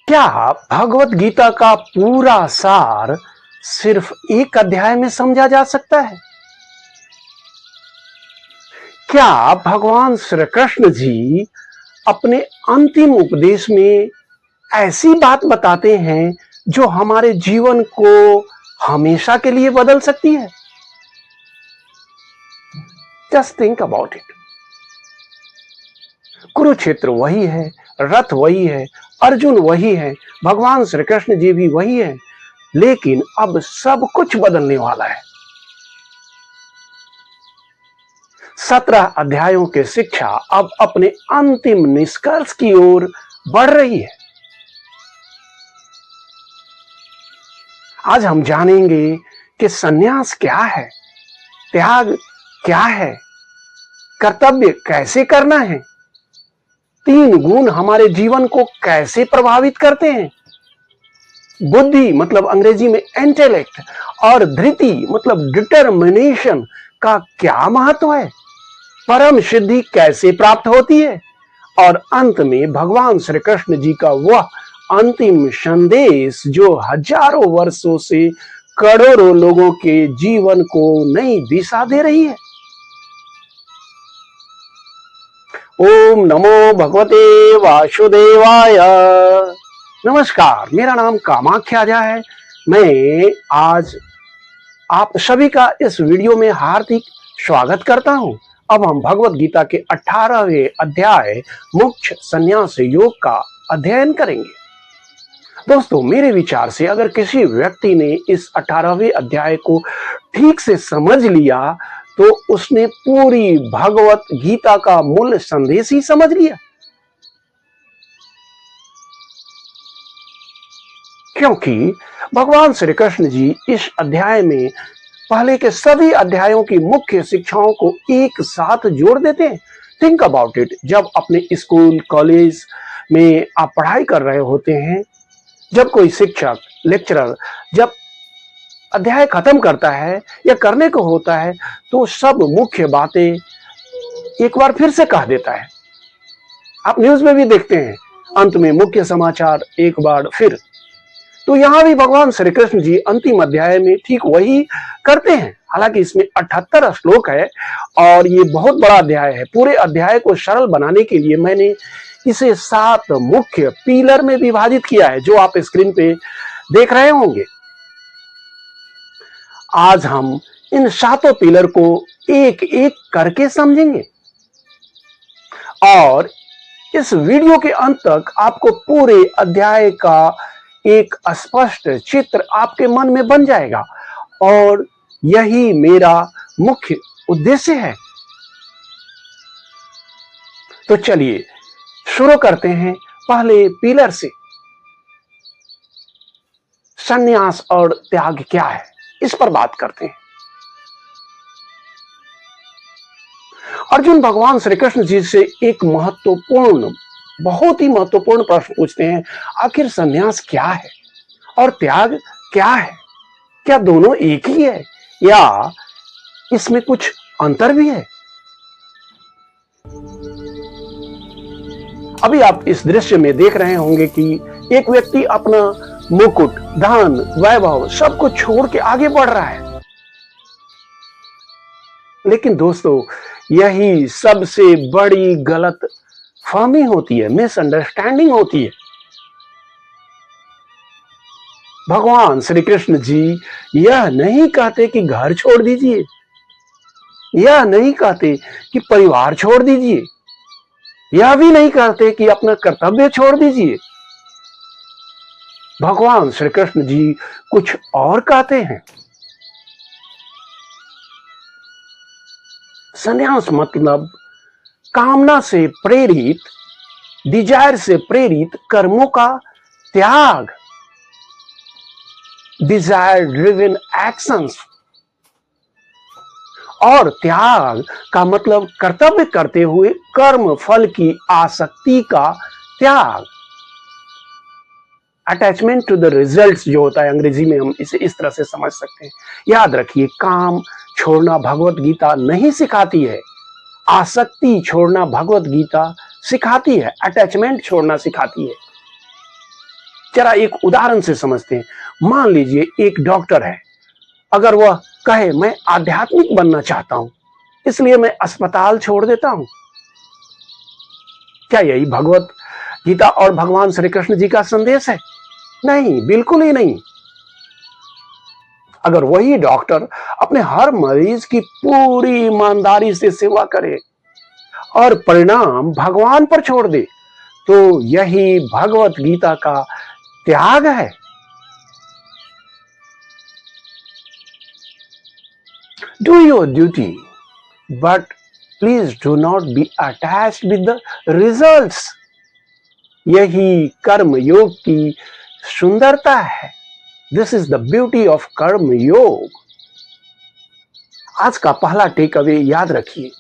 क्या भगवत गीता का पूरा सार सिर्फ एक अध्याय में समझा जा सकता है? क्या भगवान श्री कृष्ण जी अपने अंतिम उपदेश में ऐसी बात बताते हैं जो हमारे जीवन को हमेशा के लिए बदल सकती है? Just think about it. Kurukshetra वही है, रथ वही है, अर्जुन वही है, भगवान श्री कृष्ण जी भी वही है, लेकिन अब सब कुछ बदलने वाला है। 17 अध्यायों की शिक्षा अब अपने अंतिम निष्कर्ष की ओर बढ़ रही है। आज हम जानेंगे कि संन्यास क्या है, त्याग क्या है, कर्तव्य कैसे करना है, 3 गुण हमारे जीवन को कैसे प्रभावित करते हैं, बुद्धि मतलब अंग्रेजी में इंटेलेक्ट और धृति मतलब डिटर्मिनेशन का क्या महत्व है, परम सिद्धि कैसे प्राप्त होती है, और अंत में भगवान श्री कृष्ण जी का वह अंतिम संदेश जो हजारों वर्षों से करोड़ों लोगों के जीवन को नई दिशा दे रही है। ओम नमो भगवते वासुदेवाय। नमस्कार, मेरा नाम कामाख्याजा है। मैं आज आप सभी का इस वीडियो में हार्दिक स्वागत करता हूं। अब हम भगवत गीता के 18वें अध्याय मोक्ष संन्यास योग का अध्ययन करेंगे। दोस्तों, मेरे विचार से अगर किसी व्यक्ति ने इस 18वें अध्याय को ठीक से समझ लिया तो उसने पूरी भगवत गीता का मूल संदेश ही समझ लिया। क्योंकि भगवान श्री कृष्ण जी इस अध्याय में पहले के सभी अध्यायों की मुख्य शिक्षाओं को एक साथ जोड़ देते हैं। Think about it. जब अपने स्कूल कॉलेज में आप पढ़ाई कर रहे होते हैं, जब कोई शिक्षक लेक्चरर जब अध्याय खत्म करता है या करने को होता है तो सब मुख्य बातें एक बार फिर से कह देता है। आप न्यूज में भी देखते हैं, अंत में मुख्य समाचार एक बार फिर। तो यहां भी भगवान श्री कृष्ण जी अंतिम अध्याय में ठीक वही करते हैं। हालांकि इसमें 78 श्लोक है और ये बहुत बड़ा अध्याय है। पूरे अध्याय को सरल बनाने के लिए मैंने इसे 7 मुख्य पिलर में विभाजित किया है, जो आप स्क्रीन पे देख रहे होंगे। आज हम इन 7 पिलर को एक एक करके समझेंगे और इस वीडियो के अंत तक आपको पूरे अध्याय का एक स्पष्ट चित्र आपके मन में बन जाएगा और यही मेरा मुख्य उद्देश्य है। तो चलिए शुरू करते हैं पहले पिलर से। संन्यास और त्याग क्या है, इस पर बात करते हैं। अर्जुन भगवान श्री कृष्ण जी से एक बहुत ही महत्वपूर्ण प्रश्न पूछते हैं, आखिर संन्यास क्या है और त्याग क्या है? क्या दोनों एक ही है या इसमें कुछ अंतर भी है? अभी आप इस दृश्य में देख रहे होंगे कि एक व्यक्ति अपना मुकुट, धन, वैभव सब कुछ छोड़ के आगे बढ़ रहा है। लेकिन दोस्तों, यही सबसे बड़ी गलत फहमी होती है, मिसअंडरस्टैंडिंग होती है। भगवान श्री कृष्ण जी यह नहीं कहते कि घर छोड़ दीजिए, यह नहीं कहते कि परिवार छोड़ दीजिए, यह भी नहीं कहते कि अपना कर्तव्य छोड़ दीजिए। भगवान श्री कृष्ण जी कुछ और कहते हैं। संन्यास मतलब कामना से प्रेरित, डिजायर से प्रेरित कर्मों का त्याग, डिजायर ड्रिवन एक्शंस। और त्याग का मतलब कर्तव्य करते हुए कर्म फल की आसक्ति का त्याग, अटैचमेंट टू द रिजल्ट्स जो होता है, अंग्रेजी में हम इसे इस तरह से समझ सकते हैं। याद रखिए, काम छोड़ना भगवत गीता नहीं सिखाती है, आसक्ति छोड़ना भगवत गीता सिखाती है, अटैचमेंट छोड़ना सिखाती है। जरा एक उदाहरण से समझते हैं। मान लीजिए एक डॉक्टर है, अगर वह कहे मैं आध्यात्मिक बनना चाहता हूं इसलिए मैं अस्पताल छोड़ देता हूं, क्या यही भगवत गीता और भगवान श्री कृष्ण जी का संदेश है? नहीं, बिल्कुल ही नहीं। अगर वही डॉक्टर अपने हर मरीज की पूरी ईमानदारी से सेवा करे और परिणाम भगवान पर छोड़ दे तो यही भगवत गीता का त्याग है। Do your duty, but please do not be attached with the results. यही कर्म योग की सुंदरता है। This is the beauty of कर्म योग। आज का पहला टेक अवे याद रखिए,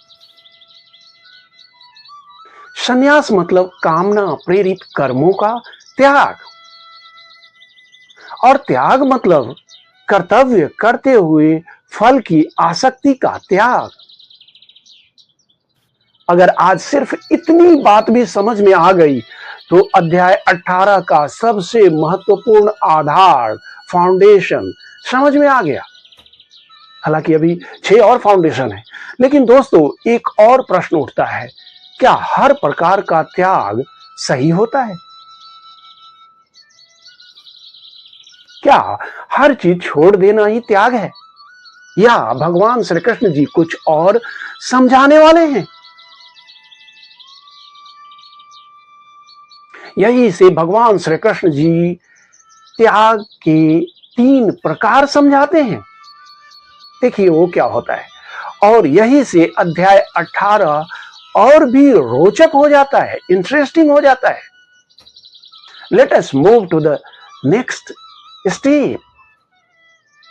संन्यास मतलब कामना प्रेरित कर्मों का त्याग, और त्याग मतलब कर्तव्य करते हुए फल की आसक्ति का त्याग। अगर आज सिर्फ इतनी बात भी समझ में आ गई तो अध्याय 18 का सबसे महत्वपूर्ण आधार, फाउंडेशन समझ में आ गया। हालांकि अभी 6 और फाउंडेशन है, लेकिन दोस्तों एक और प्रश्न उठता है, क्या हर प्रकार का त्याग सही होता है? क्या हर चीज छोड़ देना ही त्याग है, या भगवान श्री कृष्ण जी कुछ और समझाने वाले हैं? यही से भगवान श्री कृष्ण जी त्याग के 3 प्रकार समझाते हैं। देखिए वो क्या होता है, और यही से अध्याय 18 और भी रोचक हो जाता है, इंटरेस्टिंग हो जाता है। Let us move to the next step.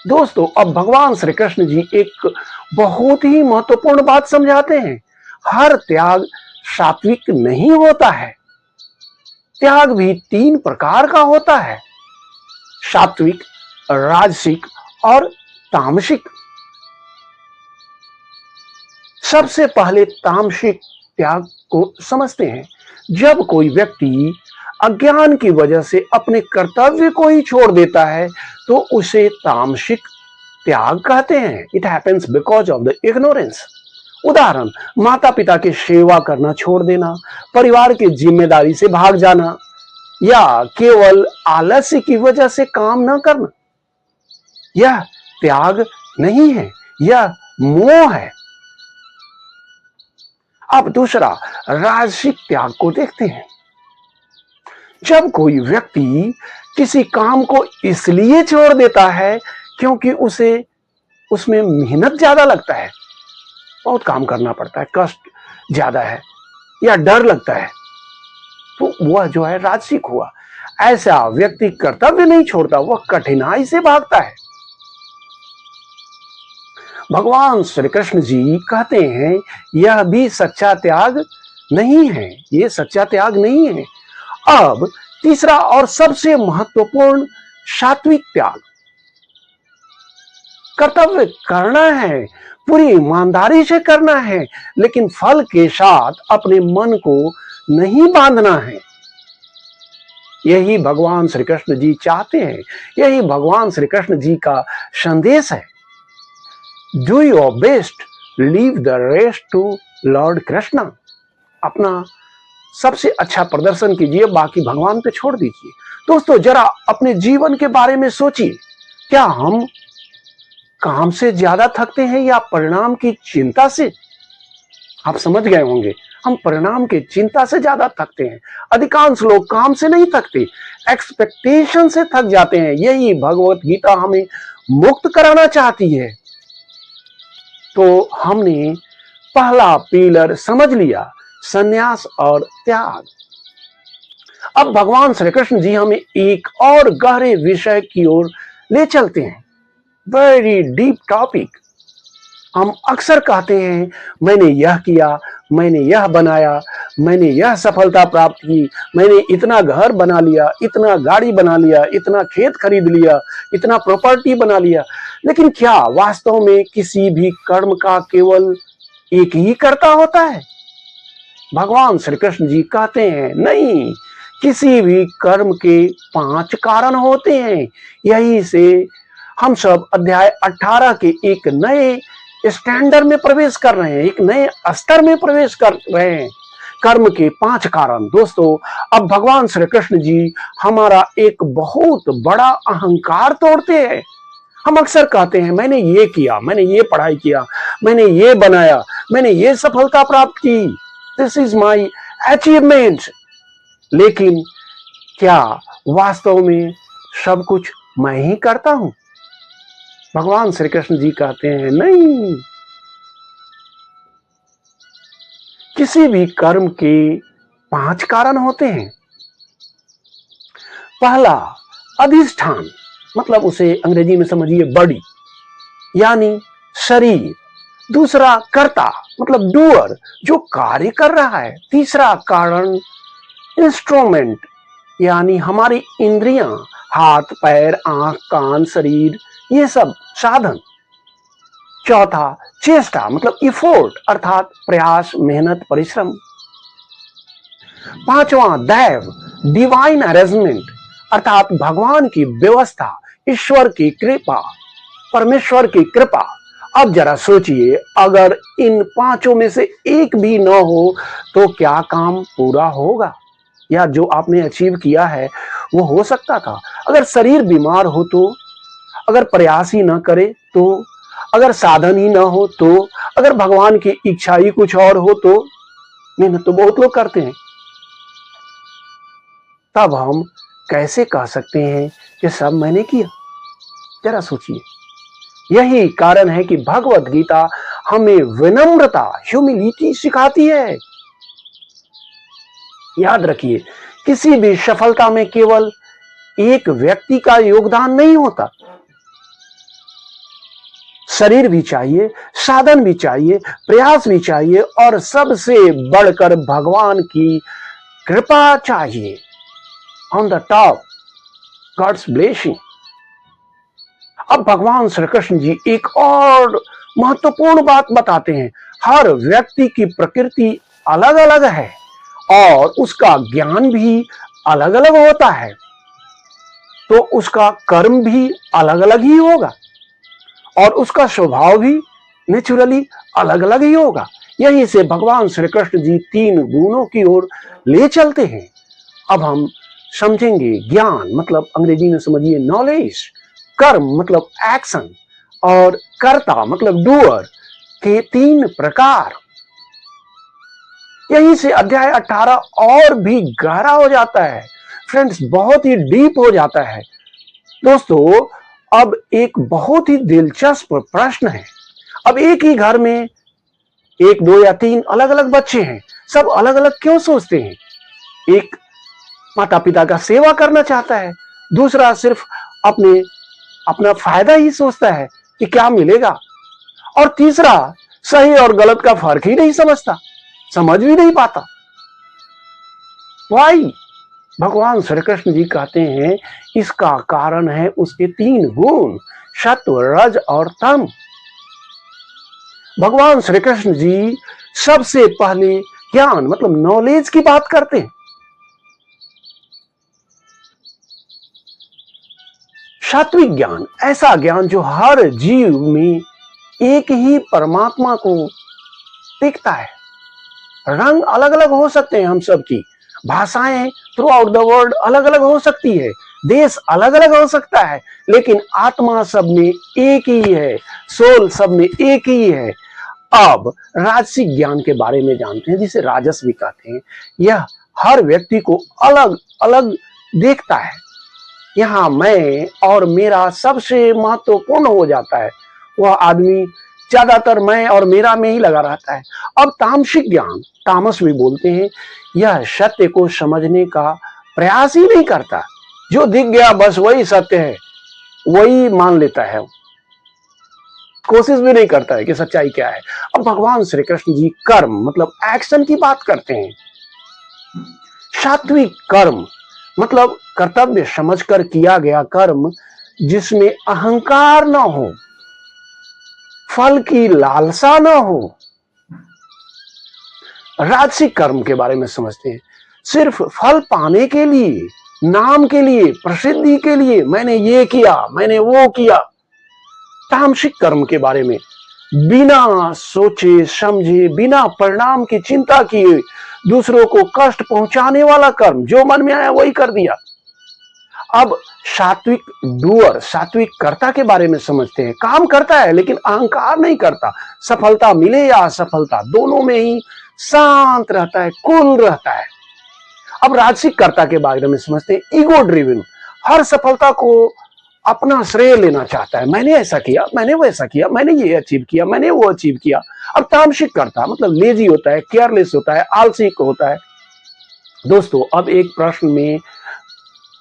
दोस्तों अब भगवान श्री कृष्ण जी एक बहुत ही महत्वपूर्ण बात समझाते हैं, हर त्याग सात्विक नहीं होता है। त्याग भी 3 प्रकार का होता है, सात्विक, राजसिक और तामसिक। सबसे पहले तामसिक त्याग को समझते हैं। जब कोई व्यक्ति अज्ञान की वजह से अपने कर्तव्य को ही छोड़ देता है तो उसे तामसिक त्याग कहते हैं। It happens because of the ignorance. उदाहरण, माता पिता की सेवा करना छोड़ देना, परिवार की जिम्मेदारी से भाग जाना, या केवल आलस्य की वजह से काम न करना। यह त्याग नहीं है, यह मोह है। अब दूसरा, राजसिक त्याग को देखते हैं। जब कोई व्यक्ति किसी काम को इसलिए छोड़ देता है क्योंकि उसे उसमें मेहनत ज्यादा लगता है, बहुत काम करना पड़ता है, कष्ट ज्यादा है, या डर लगता है, तो वह जो है राजसिक हुआ। ऐसा व्यक्ति कर्तव्य नहीं छोड़ता, वह कठिनाई से भागता है। भगवान श्री कृष्ण जी कहते हैं यह भी सच्चा त्याग नहीं है, ये सच्चा त्याग नहीं है। अब तीसरा और सबसे महत्वपूर्ण, सात्विक त्याग। कर्तव्य करना है, पूरी ईमानदारी से करना है, लेकिन फल के साथ अपने मन को नहीं बांधना है। यही भगवान श्री कृष्ण जी चाहते हैं, यही भगवान श्री कृष्ण जी का संदेश है। Do your best, leave the rest to lord Krishna. अपना सबसे अच्छा प्रदर्शन कीजिए, बाकी भगवान पे छोड़ दीजिए। दोस्तों जरा अपने जीवन के बारे में सोचिए, क्या हम काम से ज्यादा थकते हैं या परिणाम की चिंता से? आप समझ गए होंगे, हम परिणाम की चिंता से ज्यादा थकते हैं। अधिकांश लोग काम से नहीं थकते, एक्सपेक्टेशन से थक जाते हैं। यही भगवत गीता हमें मुक्त कराना चाहती है। तो हमने पहला पिलर समझ लिया, संन्यास और त्याग। अब भगवान श्री कृष्ण जी हमें एक और गहरे विषय की ओर ले चलते हैं, वेरी डीप टॉपिक। हम अक्सर कहते हैं मैंने यह किया, मैंने यह बनाया, मैंने यह सफलता प्राप्त की, मैंने इतना घर बना लिया, इतना गाड़ी बना लिया, इतना खेत खरीद लिया, इतना प्रॉपर्टी बना लिया। लेकिन क्या वास्तव में किसी भी कर्म का केवल एक ही कर्ता होता है? भगवान श्री कृष्ण जी कहते हैं नहीं, किसी भी कर्म के 5 कारण होते हैं। यही से हम सब अध्याय 18 के एक नए स्टैंडर्ड में प्रवेश कर रहे हैं, एक नए स्तर में प्रवेश कर रहे हैं। कर्म के 5 कारण। दोस्तों, अब भगवान श्री कृष्ण जी हमारा एक बहुत बड़ा अहंकार तोड़ते हैं। हम अक्सर कहते हैं मैंने ये किया, मैंने ये पढ़ाई किया, मैंने ये बनाया, मैंने ये सफलता प्राप्त की, दिस इज माई अचीवमेंट। लेकिन क्या वास्तव में सब कुछ मैं ही करता हूं? भगवान श्री कृष्ण जी कहते हैं नहीं। किसी भी कर्म के 5 कारण होते हैं। पहला, अधिष्ठान, मतलब उसे अंग्रेजी में समझिए बॉडी, यानी शरीर। दूसरा, कर्ता, मतलब डूअर, जो कार्य कर रहा है। तीसरा कारण, इंस्ट्रूमेंट, यानी हमारी इंद्रियां, हाथ, पैर, आंख, कान, शरीर, ये सब साधन। चौथा, चेष्टा, मतलब इफोर्ट, अर्थात प्रयास, मेहनत, परिश्रम। पांचवा, दैव, डिवाइन अरेंजमेंट, अर्थात भगवान की व्यवस्था, ईश्वर की कृपा, परमेश्वर की कृपा। अब जरा सोचिए, अगर इन 5 में से एक भी न हो तो क्या काम पूरा होगा? या जो आपने अचीव किया है वो हो सकता था? अगर शरीर बीमार हो तो, अगर प्रयास ही न करे तो, अगर साधन ही न हो तो, अगर भगवान की इच्छा ही कुछ और हो तो। मेहनत तो बहुत लोग करते हैं, तब हम कैसे कह सकते हैं कि सब मैंने किया? जरा सोचिए। यही कारण है कि भगवत गीता हमें विनम्रता, ह्यूमिलिटी सिखाती है। याद रखिए, किसी भी सफलता में केवल एक व्यक्ति का योगदान नहीं होता। शरीर भी चाहिए, साधन भी चाहिए, प्रयास भी चाहिए, और सबसे बढ़कर भगवान की कृपा चाहिए। On the top, God's blessing. अब भगवान श्री कृष्ण जी एक और महत्वपूर्ण बात बताते हैं। हर व्यक्ति की प्रकृति अलग अलग है और उसका ज्ञान भी अलग अलग होता है, तो उसका कर्म भी अलग अलग ही होगा और उसका स्वभाव भी नेचुरली अलग अलग ही होगा। यहीं से भगवान श्री कृष्ण जी 3 गुणों की ओर ले चलते हैं। अब हम समझेंगे ज्ञान, मतलब अंग्रेजी में समझिए नॉलेज, कर्म मतलब एक्शन, और कर्ता मतलब डूअर के 3 प्रकार। यहीं से अध्याय 18 और भी गहरा हो जाता है फ्रेंड्स, बहुत ही डीप हो जाता है। दोस्तों, अब एक बहुत ही दिलचस्प प्रश्न है। अब एक ही घर में 1, 2 या 3 अलग अलग बच्चे हैं, सब अलग अलग क्यों सोचते हैं? एक माता पिता का सेवा करना चाहता है, दूसरा सिर्फ अपना फायदा ही सोचता है कि क्या मिलेगा, और तीसरा सही और गलत का फर्क ही नहीं समझता, समझ भी नहीं पाता। वाई? भगवान श्री कृष्ण जी कहते हैं इसका कारण है उसके 3 गुण, सत्व, रज और तम। भगवान श्री कृष्ण जी सबसे पहले ज्ञान मतलब नॉलेज की बात करते हैं। सात्विक ज्ञान, ऐसा ज्ञान जो हर जीव में एक ही परमात्मा को दिखता है। रंग अलग अलग हो सकते हैं हम सब की, भाषाएं थ्रू आउट द वर्ल्ड अलग अलग हो सकती है, देश अलग अलग हो सकता है, लेकिन आत्मा सब में एक ही है, सोल सब में एक ही है। अब राजसिक ज्ञान के बारे में जानते हैं, जिसे राजस भी कहते हैं। यह हर व्यक्ति को अलग अलग देखता है। यहाँ मैं और मेरा सबसे महत्वपूर्ण हो जाता है। वह आदमी ज्यादातर मैं और मेरा में ही लगा रहता है। अब तामसिक ज्ञान, तामस भी बोलते हैं, यह सत्य को समझने का प्रयास ही नहीं करता। जो दिख गया बस वही सत्य है, वही मान लेता है, कोशिश भी नहीं करता है कि सच्चाई क्या है। अब भगवान श्री कृष्ण जी कर्म मतलब एक्शन की बात करते हैं। सात्विक कर्म मतलब कर्तव्य समझकर किया गया कर्म, जिसमें अहंकार न हो, फल की लालसा न हो। राजसिक कर्म के बारे में समझते हैं। सिर्फ फल पाने के लिए, नाम के लिए, प्रसिद्धि के लिए मैंने ये किया, मैंने वो किया, तामसिक कर्म के बारे में बिना सोचे समझे, बिना परिणाम की चिंता किए दूसरों को कष्ट पहुंचाने वाला कर्म, जो मन में आया वही कर दिया। अब सात्विक डूअर, सात्विक कर्ता के बारे में समझते हैं। काम करता है लेकिन अहंकार नहीं करता, सफलता मिले या असफलता दोनों में ही शांत रहता है, कूल रहता है। अब राजसिक कर्ता के बारे में समझते हैं। ईगो ड्रिवन, हर सफलता को अपना श्रेय लेना चाहता है। मैंने ऐसा किया, मैंने वैसा किया, मैंने ये अचीव किया, मैंने वो अचीव किया। अब तामसिक कर्ता मतलब लेजी होता है, केयरलेस होता है, आलसी होता है। दोस्तों, अब एक प्रश्न में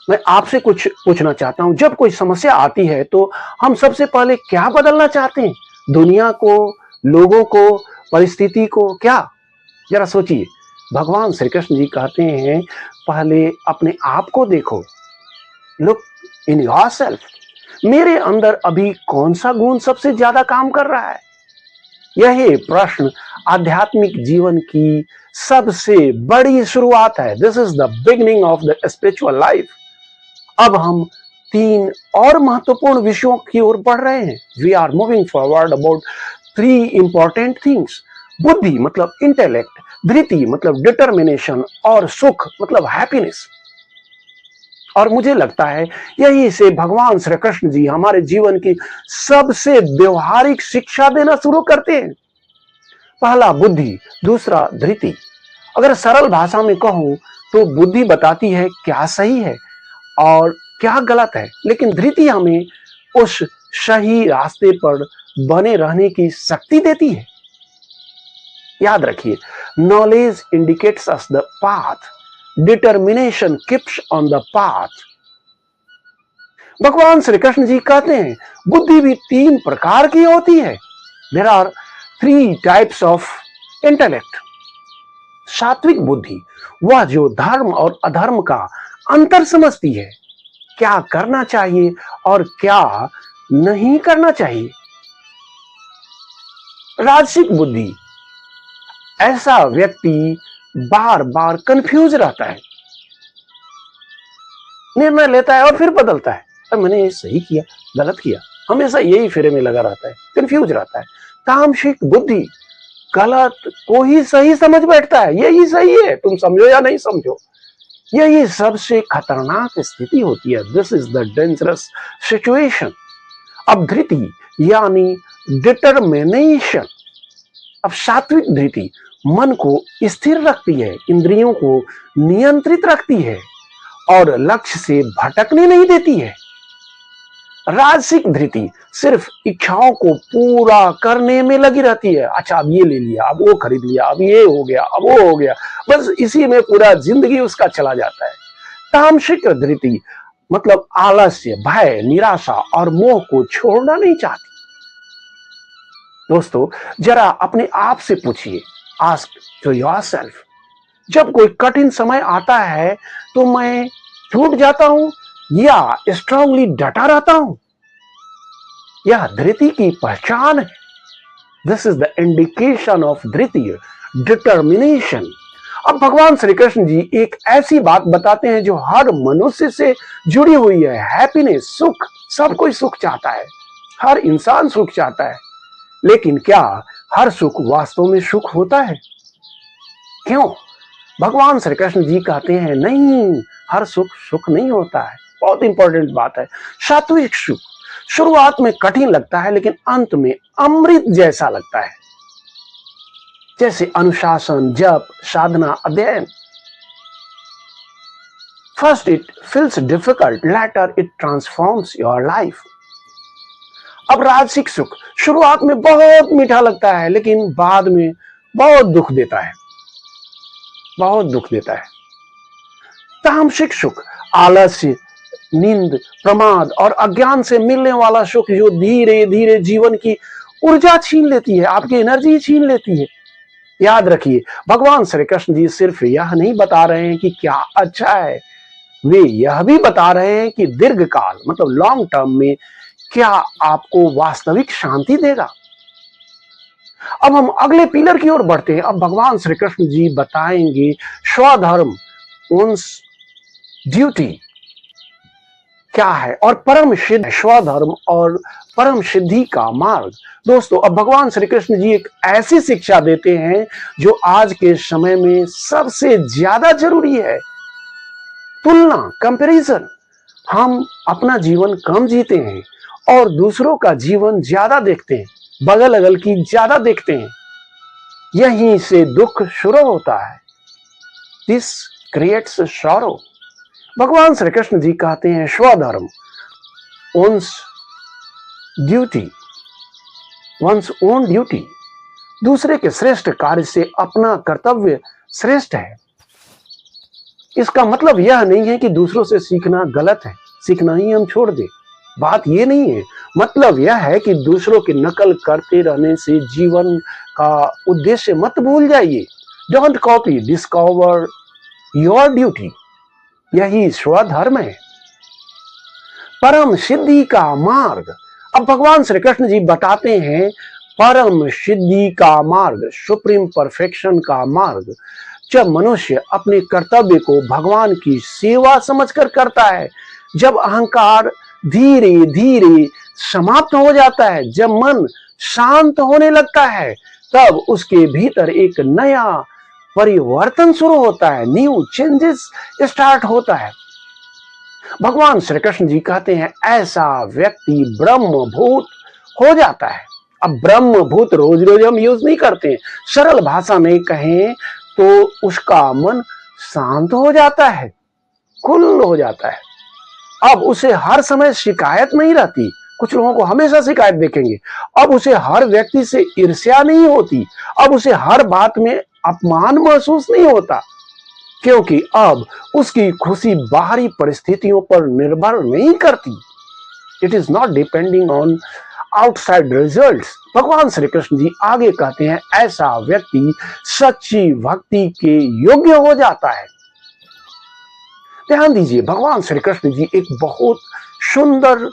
मैं आपसे कुछ पूछना चाहता हूं। जब कोई समस्या आती है तो हम सबसे पहले क्या बदलना चाहते हैं? दुनिया को, लोगों को, परिस्थिति को? क्या? जरा सोचिए। भगवान श्री कृष्ण जी कहते हैं, पहले अपने आप को देखो, लुक इन योरसेल्फ। मेरे अंदर अभी कौन सा गुण सबसे ज्यादा काम कर रहा है? यही प्रश्न आध्यात्मिक जीवन की सबसे बड़ी शुरुआत है। This is the beginning of the spiritual life. अब हम 3 और महत्वपूर्ण विषयों की ओर बढ़ रहे हैं। We are moving forward about 3 important things. बुद्धि मतलब इंटेलेक्ट, धृति मतलब डिटर्मिनेशन, और सुख मतलब हैप्पीनेस। और मुझे लगता है यही से भगवान श्री कृष्ण जी हमारे जीवन की सबसे व्यवहारिक शिक्षा देना शुरू करते हैं। पहला बुद्धि, दूसरा धृति। अगर सरल भाषा में कहूं तो बुद्धि बताती है क्या सही है और क्या गलत है, लेकिन धृति हमें उस सही रास्ते पर बने रहने की शक्ति देती है। याद रखिए, knowledge indicates us the path, determination keeps on the path. भगवान श्री कृष्ण जी कहते हैं बुद्धि भी 3 प्रकार की होती है। There are 3 types of intellect. सात्विक बुद्धि, वह जो धर्म और अधर्म का अंतर समझती है, क्या करना चाहिए और क्या नहीं करना चाहिए। राजसिक बुद्धि, ऐसा व्यक्ति बार बार कंफ्यूज रहता है, निर्णय लेता है और फिर बदलता है। अब मैंने ये सही किया, गलत किया, हमेशा यही फेरे में लगा रहता है, कंफ्यूज रहता है। तामसिक बुद्धि गलत को ही सही समझ बैठता है, यही सही है, तुम समझो या नहीं समझो। यही सबसे खतरनाक स्थिति होती है। This is the dangerous situation. अब धृति यानी डिटर्मिनेशन। अब सात्विक धृति मन को स्थिर रखती है, इंद्रियों को नियंत्रित रखती है और लक्ष्य से भटकने नहीं देती है। राजसिक धृति सिर्फ इच्छाओं को पूरा करने में लगी रहती है। अच्छा, अब ये ले लिया, अब वो खरीद लिया, अब ये हो गया, अब वो हो गया, बस इसी में पूरा जिंदगी उसका चला जाता है। तामसिक धृति मतलब आलस्य, भय, निराशा और मोह को छोड़ना नहीं चाहती। दोस्तों, जरा अपने आप से पूछिए, आस्क टू योरसेल्फ, जब कोई कठिन समय आता है तो मैं छूट जाता हूं या स्ट्रांगली डटा रहता हूं? यह धृति की पहचान है। This is the indication of Dhriti, determination. अब भगवान श्री कृष्ण जी एक ऐसी बात बताते हैं जो हर मनुष्य से जुड़ी हुई है। हैप्पीनेस, सुख। सब कोई सुख चाहता है, हर इंसान सुख चाहता है, लेकिन क्या हर सुख वास्तव में सुख होता है? क्यों? भगवान श्री कृष्ण जी कहते हैं नहीं, हर सुख सुख नहीं होता है। बहुत इंपॉर्टेंट बात है। सात्विक सुख शुरुआत में कठिन लगता है लेकिन अंत में अमृत जैसा लगता है, जैसे अनुशासन, जप, साधना, अध्ययन। First it feels difficult, later it transforms your life. अब राजसिक सुख शुरुआत में बहुत मीठा लगता है लेकिन बाद में बहुत दुख देता है, बहुत दुख देता है। तामसिक सुख आलस्य, नींद, प्रमाद और अज्ञान से मिलने वाला सुख जो धीरे धीरे जीवन की ऊर्जा छीन लेती है, आपकी एनर्जी छीन लेती है। याद रखिए, भगवान श्री कृष्ण जी सिर्फ यह नहीं बता रहे हैं कि क्या अच्छा है, वे यह भी बता रहे हैं कि दीर्घकाल मतलब लॉन्ग टर्म में क्या आपको वास्तविक शांति देगा। अब हम अगले पिलर की ओर बढ़ते हैं। अब भगवान श्री कृष्ण जी बताएंगे स्वधर्म ओन्स ड्यूटी क्या है और परम सिद्ध स्वधर्म और परम सिद्धि का मार्ग। दोस्तों, अब भगवान श्री कृष्ण जी एक ऐसी शिक्षा देते हैं जो आज के समय में सबसे ज्यादा जरूरी है। तुलना, कंपैरिजन। हम अपना जीवन कम जीते हैं और दूसरों का जीवन ज्यादा देखते हैं, बगल अगल की ज्यादा देखते हैं। यहीं से दुख शुरू होता है। This creates sorrow. भगवान श्री कृष्ण जी कहते हैं स्वधर्म, one's duty, one's own duty. दूसरे के श्रेष्ठ कार्य से अपना कर्तव्य श्रेष्ठ है। इसका मतलब यह नहीं है कि दूसरों से सीखना गलत है, सीखना ही हम छोड़ दें। बात यह नहीं है। मतलब यह है कि दूसरों की नकल करते रहने से जीवन का उद्देश्य मत भूल जाइए। Don't copy, discover your duty. यही स्वधर्म है, परम सिद्धि का मार्ग। अब भगवान श्री कृष्ण जी बताते हैं परम सिद्धि का मार्ग, सुप्रीम परफेक्शन का मार्ग। जब मनुष्य अपने कर्तव्य को भगवान की सेवा समझकर करता है, जब अहंकार धीरे धीरे समाप्त हो जाता है, जब मन शांत होने लगता है, तब उसके भीतर एक नया परिवर्तन शुरू होता है, न्यू चेंजेस स्टार्ट होता है। भगवान श्री कृष्ण जी कहते हैं ऐसा व्यक्ति ब्रह्मभूत हो जाता है। अब ब्रह्मभूत रोज रोज हम यूज नहीं करते हैं, सरल भाषा में कहें तो उसका मन शांत हो जाता है, कुल हो जाता है। अब उसे हर समय शिकायत नहीं रहती। कुछ लोगों को हमेशा शिकायत देखेंगे। अब उसे हर व्यक्ति से ईर्ष्या नहीं होती। अब उसे हर बात में अपमान महसूस नहीं होता, क्योंकि अब उसकी खुशी बाहरी परिस्थितियों पर निर्भर नहीं करती। It is not depending on outside results. भगवान श्री कृष्ण जी आगे कहते हैं ऐसा व्यक्ति सच्ची भक्ति के योग्य हो जाता है। ध्यान दीजिए, भगवान श्री कृष्ण जी एक बहुत सुंदर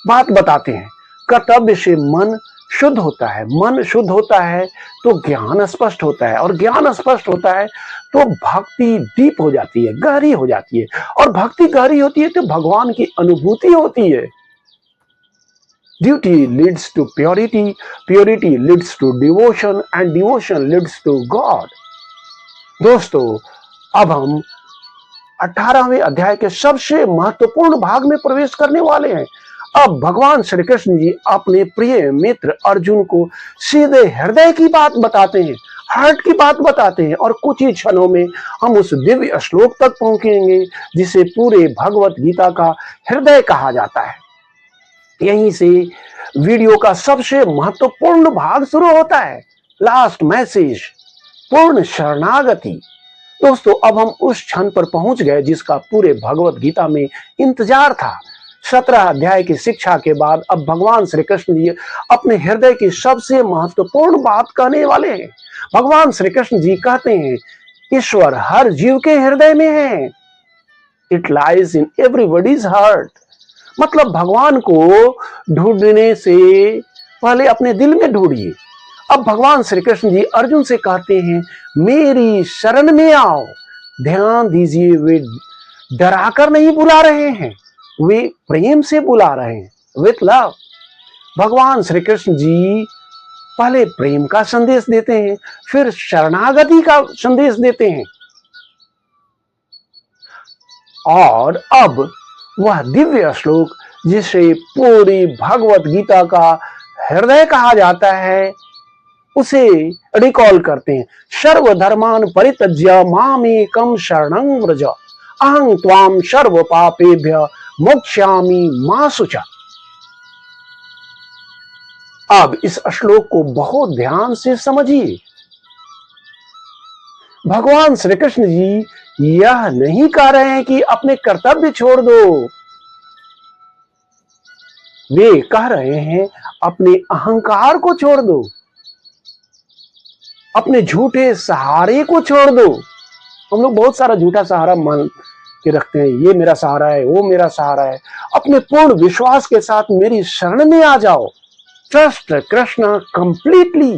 बात बताते हैं। कर्तव्य से मन शुद्ध होता है, मन शुद्ध होता है तो ज्ञान स्पष्ट होता है, और ज्ञान स्पष्ट होता है तो भक्ति डीप हो जाती है, गहरी हो जाती है, और भक्ति गहरी होती है तो भगवान की अनुभूति होती है। Duty leads to purity, purity leads to devotion, and devotion leads to God. दोस्तों, अब हम 18वें अध्याय के सबसे महत्वपूर्ण भाग में प्रवेश करने वाले हैं। अब भगवान श्री कृष्ण जी अपने प्रिय मित्र अर्जुन को सीधे हृदय की बात बताते हैं, हार्ट की बात बताते हैं, और कुछ ही क्षणों में हम उस दिव्य श्लोक तक पहुंचेंगे जिसे पूरे भगवत गीता का हृदय कहा जाता है। यहीं से वीडियो का सबसे महत्वपूर्ण भाग शुरू होता है, लास्ट मैसेज, पूर्ण शरणागति। दोस्तों, अब हम उस क्षण पर पहुंच गए जिसका पूरे भगवत गीता में इंतजार था। 17 अध्याय की शिक्षा के बाद अब भगवान श्री कृष्ण जी अपने हृदय की सबसे महत्वपूर्ण बात कहने वाले हैं। भगवान श्री कृष्ण जी कहते हैं ईश्वर हर जीव के हृदय में है। It lies in everybody's heart. मतलब भगवान को ढूंढने से पहले अपने दिल में ढूंढिए। अब भगवान श्री कृष्ण जी अर्जुन से कहते हैं मेरी शरण में आओ। ध्यान दीजिए, वे डराकर नहीं बुला रहे हैं, वे प्रेम से बुला रहे हैं, विथ लव। भगवान श्री कृष्ण जी पहले प्रेम का संदेश देते हैं, फिर शरणागति का संदेश देते हैं, और अब वह दिव्य श्लोक जिसे पूरी भगवत गीता का हृदय कहा जाता है उसे रिकॉल करते हैं। सर्वधर्मान परित्यज्य मामेकं शरणं व्रज अहं त्वां सर्व पापेभ्य मोक्ष्यामि मा शुचा। अब इस श्लोक को बहुत ध्यान से समझिए। भगवान श्री कृष्ण जी यह नहीं कह रहे हैं कि अपने कर्तव्य छोड़ दो, वे कह रहे हैं अपने अहंकार को छोड़ दो, अपने झूठे सहारे को छोड़ दो। हम लोग बहुत सारा झूठा सहारा मान के रखते हैं, ये मेरा सहारा है, वो मेरा सहारा है। अपने पूर्ण विश्वास के साथ मेरी शरण में आ जाओ। Trust Krishna completely.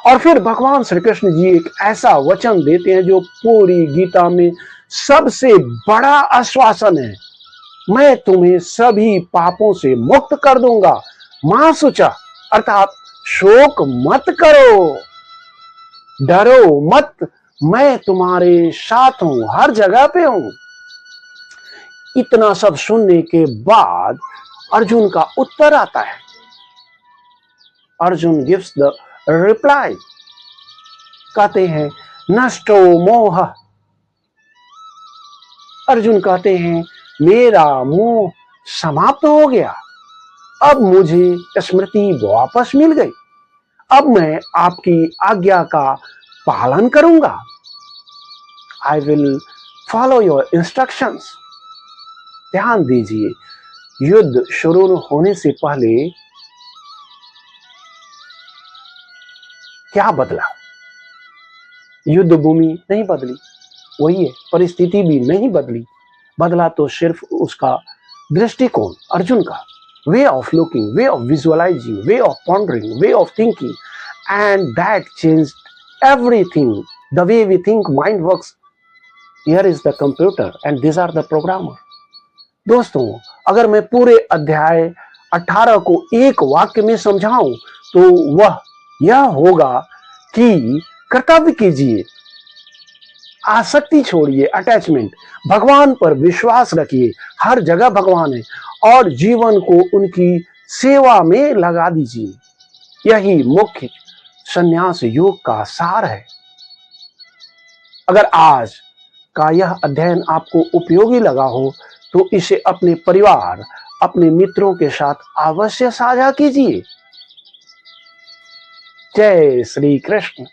और फिर भगवान श्री कृष्ण जी एक ऐसा वचन देते हैं जो पूरी गीता में सबसे बड़ा आश्वासन है, मैं तुम्हें सभी पापों से मुक्त कर दूंगा। मां शुचा, अर्थात शोक मत करो, डरो मत, मैं तुम्हारे साथ हूं, हर जगह पे हूं। इतना सब सुनने के बाद अर्जुन का उत्तर आता है। अर्जुन गिव्स द रिप्लाई, कहते हैं नष्टो मोह। अर्जुन कहते हैं मेरा मोह समाप्त हो गया, अब मुझे स्मृति वापस मिल गई, अब मैं आपकी आज्ञा का पालन करूंगा। I will follow your instructions. ध्यान दीजिए, युद्ध शुरू होने से पहले क्या बदला? युद्ध भूमि नहीं बदली, वही है, परिस्थिति भी नहीं बदली, बदला तो सिर्फ उसका दृष्टिकोण, अर्जुन का way of looking, way of visualizing, way of pondering, way of thinking, and that changed everything. The way we think, mind works, here is the computer and this are the programmer. दोस्तों, अगर मैं पूरे अध्याय 18 को एक वाक्य में समझाऊं तो वह यह होगा कि कर्तव्य कीजिए, आसक्ति छोड़िए, अटैचमेंट, भगवान पर विश्वास रखिए, हर जगह भगवान है, और जीवन को उनकी सेवा में लगा दीजिए। यही मुख्य संन्यास योग का सार है। अगर आज का यह अध्ययन आपको उपयोगी लगा हो तो इसे अपने परिवार, अपने मित्रों के साथ अवश्य साझा कीजिए। जय श्री कृष्ण।